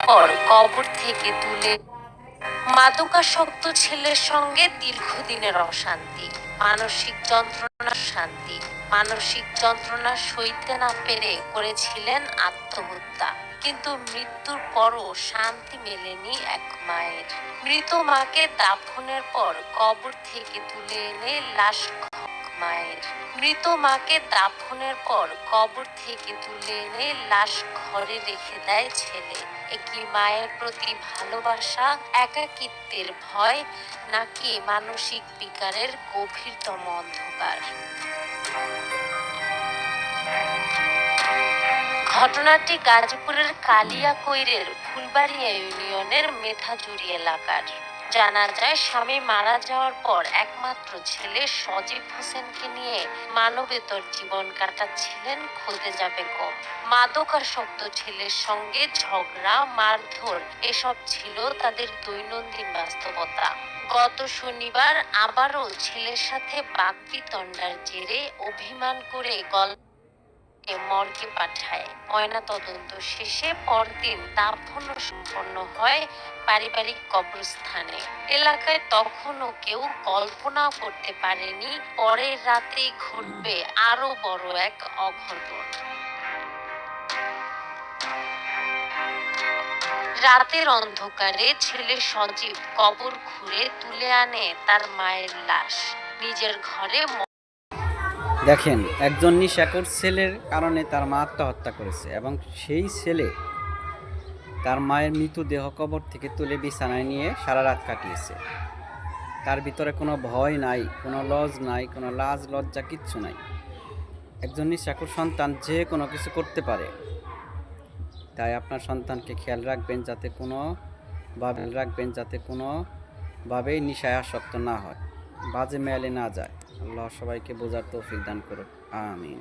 পর কবর থেকে তুলে মাদকাসক্ত ছেলের সঙ্গে দীর্ঘদিনের অশান্তি, মানসিক যন্ত্রণা সইতে না পেরে করেছিলেন আত্মহত্যা। কিন্তু মৃত্যুর পরও শান্তি মেলেনি এক মায়ের। মৃত মাকে দাফনের পর কবর থেকে তুলে এনে লাশ ঘরে রেখে দেয় ছেলে। একই মায়ের প্রতি ভালোবাসা, একাকিত্বের ভয়, নাকি মানসিক বিকারের গভীরতম অন্ধকার? ঘটনাটি গাজীপুরের কালিয়াকৈরের ফুলবাড়িয়া ইউনিয়নের মেঠাজুড়ি এলাকার। জানা যায়, স্বামী মারা যাওয়ার পর একমাত্র ছেলে সজীব হোসেনকে নিয়ে মানবেতর জীবন কাটাচ্ছিলেন খোদেজা বেগম। মাদকাসক্ত ছেলের সঙ্গে ঝগড়া, মারধর এসব ছিল তাদের দৈনন্দিন বাস্তবতা। গত শনিবার আবারও ছেলের সাথে বাকবিতণ্ডার জেরে অভিমান করে মর্গে পাঠায়। ময়নাতদন্ত শেষে পরদিন দাফনও সম্পন্ন হয় পারিবারিক কবরস্থানে। এলাকায় তখনও কেউ কল্পনাও করতে পারেনি পরের রাতেই ঘটবে আরো বড় এক অঘটন। রাতের অন্ধকারে ছেলে সজীব কবর খুঁড়ে তুলে আনে তার মায়ের লাশ নিজের ঘরে। দেখেন, একজন নিশাখোর ছেলের কারণে তার মা আত্মহত্যা করেছে এবং সেই ছেলে তার মায়ের মৃতদেহ কবর থেকে তুলে বিছানায় নিয়ে সারা রাত কাটিয়েছে। তার ভিতরে কোনো ভয় নাই, কোনো লজ নাই, কোনো লাজ লজ্জা কিচ্ছু নাই। একজন নিশাখোর সন্তান যে কোনো কিছু করতে পারে। তাই আপনার সন্তানকে খেয়াল রাখবেন যাতে কোনোভাবেই নেশায় আসক্ত না হয়, বাজে মেলে না যায়। আল্লাহ সবাইকে বোঝার তৌফিক দান করুক, আমিন।